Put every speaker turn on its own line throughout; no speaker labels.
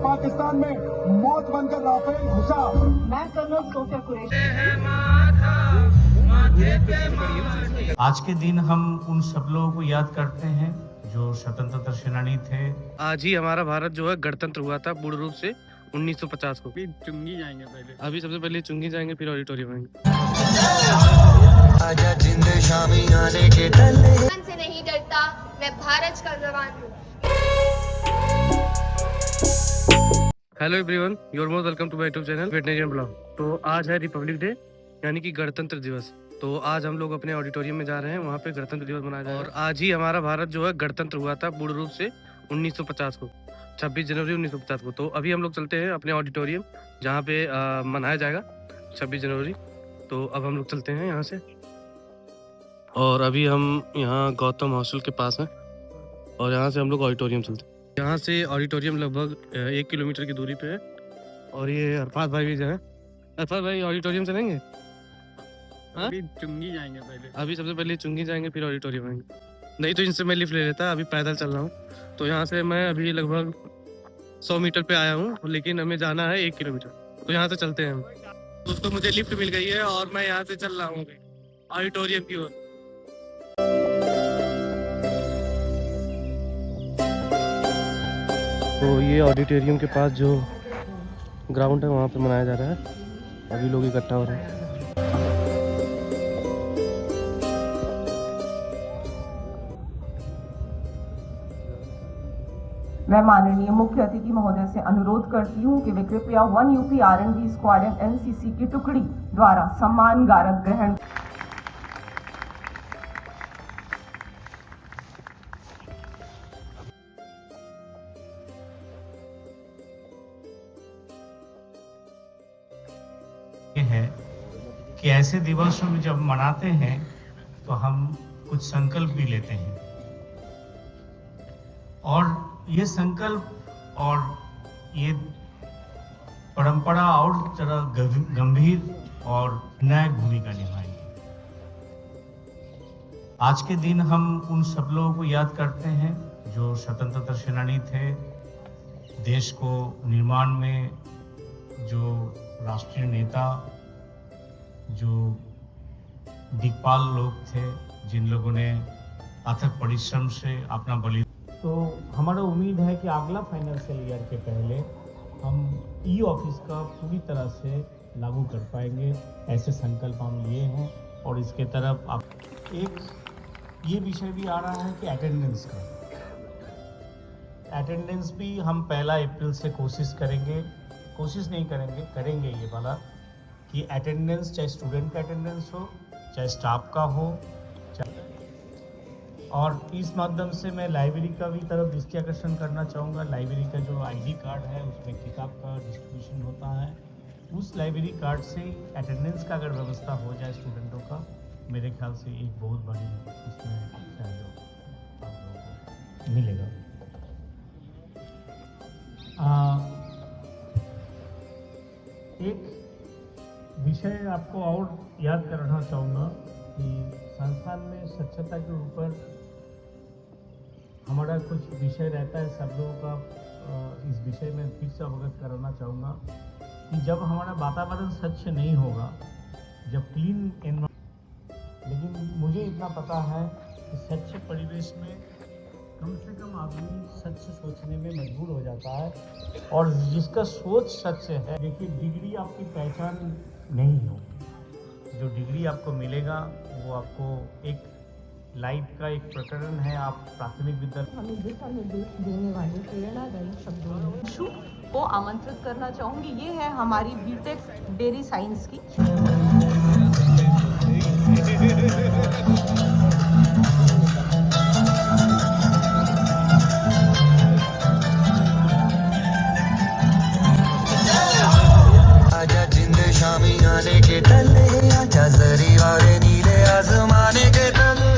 पाकिस्तान में मौत बनकर राफेल घुसा।
मैं कर्नल सोफिया कुरैशी।
आज के दिन हम उन सब लोगों को याद करते हैं जो स्वतंत्रता सेनानी थे।
आज ही हमारा भारत जो है गणतंत्र हुआ था पूर्ण रूप से 1950 को।
चुंगी जाएंगे पहले,
अभी सबसे पहले चुंगी जाएंगे, फिर ऑडिटोरियम आएंगे।
दुश्मन से नहीं डरता, मैं भारत का जवान हूँ।
Hello everyone, you are most welcome to my YouTube channel veterinarian blog. तो आज है रिपब्लिक डे यानी कि गणतंत्र दिवस। तो आज हम लोग अपने ऑडिटोरियम में जा रहे हैं, वहाँ पे गणतंत्र दिवस मनाया जाएगा। और आज ही हमारा भारत जो है गणतंत्र हुआ था पूर्ण रूप से 1950 को, 26 जनवरी 1950 को। तो अभी हम लोग चलते हैं अपने ऑडिटोरियम जहाँ पे मनाया जाएगा 26 जनवरी। तो अब हम लोग चलते हैं यहाँ से। और अभी हम यहाँ गौतम हॉस्टल के पास हैं और यहाँ से हम लोग ऑडिटोरियम चलते हैं। यहाँ से ऑडिटोरियम लगभग 1 किलोमीटर की दूरी पे है। और ये अरफात भाई भी जो है। अरफात भाई, ऑडिटोरियम चलेंगे? हाँ?
अभी चुंगी जाएंगे पहले।
अभी सबसे पहले चुंगी जाएंगे, फिर ऑडिटोरियम आएंगे। नहीं तो इनसे मैं लिफ्ट ले लेता, अभी पैदल चल रहा हूँ। तो यहाँ से मैं अभी लगभग 100 मीटर पे आया हूँ, लेकिन हमें जाना है 1 किलोमीटर। तो यहाँ से चलते हैं हम। दोस्तों, मुझे लिफ्ट मिल गई है और मैं यहाँ से चल रहा हूँ ऑडिटोरियम की ओर। तो ये ऑडिटोरियम के पास जो ग्राउंड है वहाँ पे मनाया जा रहा है। अभी लोग इकट्ठा हो रहे हैं।
मैं माननीय मुख्य अतिथि महोदय से अनुरोध करती हूँ कि वे कृपया 1 यूपी R&B स्क्वाड्रन एनसीसी की टुकड़ी द्वारा सम्मान गारद ग्रहण।
है कि ऐसे दिवसों में जब मनाते हैं तो हम कुछ संकल्प भी लेते हैं, और ये संकल्प और ये परंपरा और जरा गंभीर और निर्णायक भूमिका निभाएंगे। आज के दिन हम उन सब लोगों को याद करते हैं जो स्वतंत्रता सेनानी थे। देश को निर्माण में जो राष्ट्रीय नेता, जो दिक्पाल लोग थे, जिन लोगों ने अथक परिश्रम से अपना बलि। तो हमारा उम्मीद है कि अगला फाइनेंशियल ईयर के पहले हम ई ऑफिस का पूरी तरह से लागू कर पाएंगे। ऐसे संकल्प हम लिए हैं। और इसके तरफ अब एक ये विषय भी आ रहा है कि अटेंडेंस का। अटेंडेंस भी हम 1 अप्रैल से कोशिश नहीं करेंगे ये वाला कि अटेंडेंस, चाहे स्टूडेंट का अटेंडेंस हो, चाहे स्टाफ का हो। और इस माध्यम से मैं लाइब्रेरी का भी तरफ दृष्टि आकर्षण करना चाहूँगा। लाइब्रेरी का जो ID कार्ड है उसमें किताब का डिस्ट्रीब्यूशन होता है। उस लाइब्रेरी कार्ड से अटेंडेंस का अगर व्यवस्था हो जाए स्टूडेंटों का, मेरे ख्याल से एक बहुत बड़ी इसमें सहयोग आप लोगों को मिलेगा। एक विषय आपको और याद करना चाहूँगा कि संस्थान में स्वच्छता के ऊपर हमारा कुछ विषय रहता है। सब लोगों का इस विषय में फिर से अवगत कराना चाहूँगा कि जब हमारा वातावरण स्वच्छ नहीं होगा, जब क्लीन एनवायरनमेंट, लेकिन मुझे इतना पता है कि स्वच्छ परिवेश में कम से कम आदमी सच सोचने में मजबूर हो जाता है। और जिसका सोच सच है, देखिए, डिग्री आपकी पहचान नहीं होगी। जो डिग्री आपको मिलेगा वो आपको एक लाइफ का एक प्रकरण है। आप प्राथमिक विद्यालय
हमें दिशा निर्देश देने वाले प्रेरणादायी शब्दों में को आमंत्रित करना चाहूँगी। ये है हमारी बीटेक डेयरी साइंस की।
आजा जिंद शामी आने के तले, आजा जरी वाले नीले आसमाने के तले।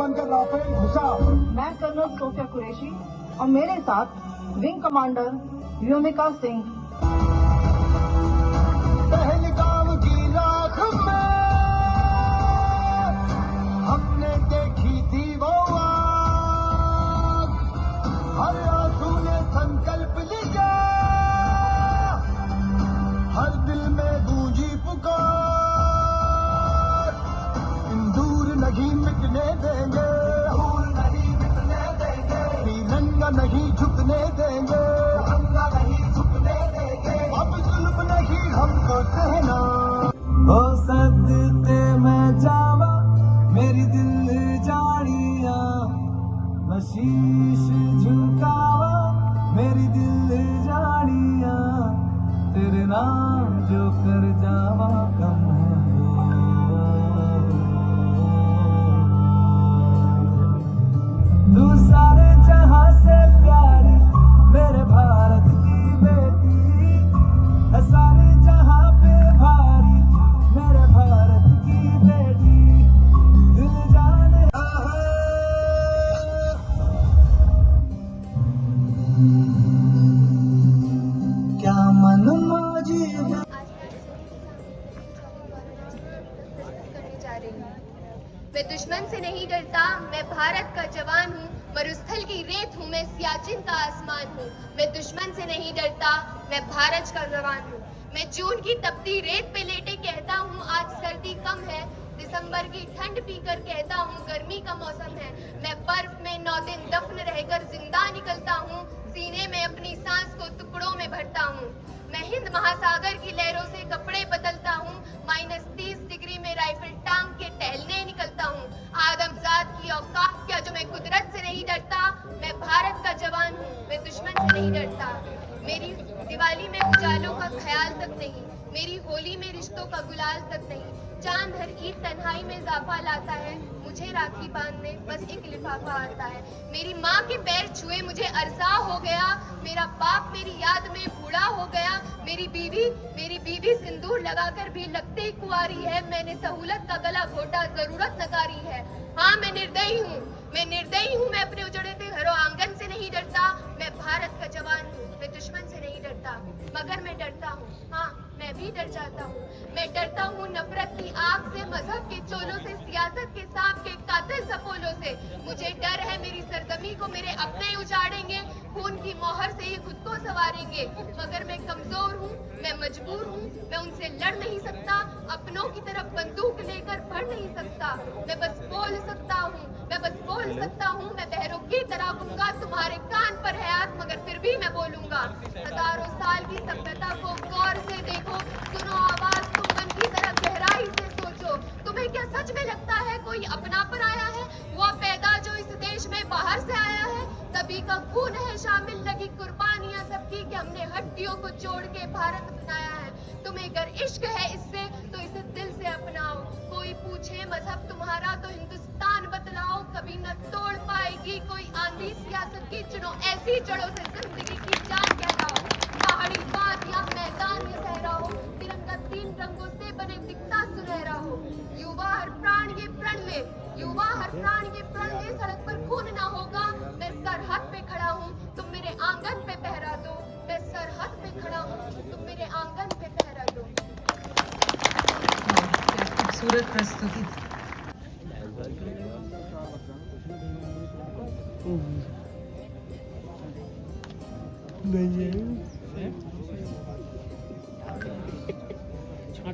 बनकर राफेल घुसा।
मैं कर्नल सोफिया कुरैशी और मेरे साथ विंग कमांडर व्योमिका सिंह
पहलगाम की राख में हमने देखी थी वो आग, हर आंसू ने संकल्प लिया, हर दिल में गूंजी पुकार, सिंदूर नहीं मिटने देंगे, फूल नहीं मिटने देंगे, तिरंगा नहीं झुकने देंगे, तिरंगा नहीं झुकने देंगे, अब जुल्म नहीं हमको सहना। ओ सदते मैं जावा मेरी दिल जानिया, मैं शीश झुकावा मेरी दिल जानिया, तेरे नाम जो कर जावा कम है तू सारे जहां से प्यारी मेरे भारत की बेटी है, सारे जहां पे भारी मेरे भारत की बेटी, दिल जाने क्या मन मौजी
करने जा रही हूँ। मैं दुश्मन से नहीं डरता, मैं भारत का जवान हूँ, मरुस्थल की रेत हूँ, मैं सियाचिन का आसमान हूँ। मैं दुश्मन से नहीं डरता, मैं भारत का जवान हूँ। मैं जून की तपती रेत पे लेटे कहता हूँ आज सर्दी कम है, दिसंबर की ठंड पीकर कहता हूँ गर्मी का मौसम है। मैं बर्फ में 9 दिन दफन रहकर जिंदा निकलता हूँ, सीने में अपनी सांस को टुकड़ों में भरता हूँ। मैं हिंद महासागर की लहरों से कपड़े बदलता हूँ, -30 डिग्री में राइफल टांग के टहलने निकलता हूँ। आदमजात की औकात क्या जो मैं कुदरत से नहीं डरता, मैं भारत का जवान हूँ, मैं दुश्मन से नहीं डरता। मेरी दिवाली में उजालों का ख्याल तक नहीं, मेरी होली में रिश्तों का गुलाल तक नहीं। चांद हर ईद तन्हाई में इजाफा लाता है, मुझे राखी बांधने बस एक लिफाफा आता है। मेरी माँ के पैर छुए मुझे अरसा हो गया, मेरा बाप मेरी याद में बूढ़ा हो गया। मेरी बीवी सिंदूर लगाकर भी लगते ही कुंवारी है, मैंने सहूलत का गला घोटा जरूरत नकारी है। हाँ मैं निर्दयी हूँ, मैं अपने उजड़ते घरों आंगन से नहीं डरता, मैं भारत का जवान हूँ, मैं दुश्मन से नहीं डरता। मगर मैं डरता हूँ, हाँ मैं भी डर जाता हूँ। मैं डरता हूँ नफरत की आग से, मजहब के चोलों से, सियासत के सांप के कातिल सपोलों से। मुझे डर है मेरी सरजमी को मेरे अपने उजाड़ेंगे, खून की मोहर से ही खुद को संवारेंगे। मगर मैं कमजोर हूँ, मैं मजबूर हूँ, मैं उनसे लड़ नहीं सकता, अपनों की तरफ बंदूक लेकर बढ़ नहीं सकता। मैं बस बोल सकता हूँ, मैं बहरों की तरह कहूंगा, तुम्हारे कान पर है हाथ मगर फिर भी मैं बोलूंगा। हजारों साल की सभ्यता को गौर से देखो, सुनो आवाज तुम मन की तरह गहराई से सोचो। तुम्हें क्या सच में लगता है कोई अपना पर आया है, वो पैदा जो इस देश में बाहर से आया है? सभी का खून है शामिल, लगी कुर्बानियां सबकी कि हमने हड्डियों को जोड़ के भारत बनाया है। तुम्हें अगर इश्क है इससे तो इसे दिल से अपनाओ। कोई पूछे मजहब तुम्हारा तो हिंदुस्तान बतलाओ, कभी न तोड़ पाएगी कोई आंधी सियासत की, चुनो ऐसी जड़ों से जिंदगी की जान कहलाओ। पहाड़ी बात या मैदान या सहरा हो, तिरंगा 3 रंगों से बने दिखता सुनहरा हो। युवा हर प्राण ये प्रण ले, सड़क पर खून ना होगा। मैं सरहद पे खड़ा हूँ, तुम मेरे आंगन पे पहरा दो। मैं सरहद पे खड़ा हूँ, तुम मेरे आंगन पे पहरा दो।
खूबसूरत प्रस्तुति।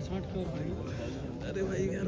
छाट के और भाई
अरे भाई यार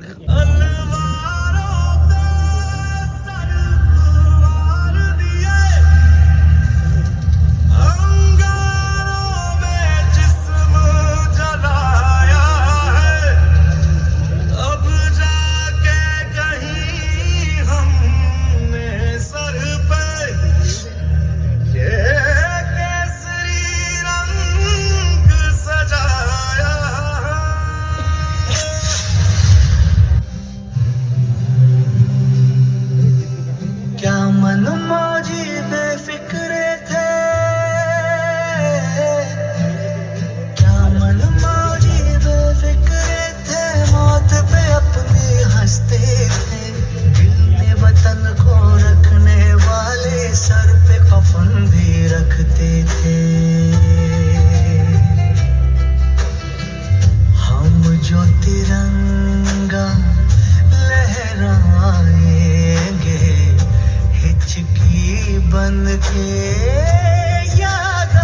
बंद के याद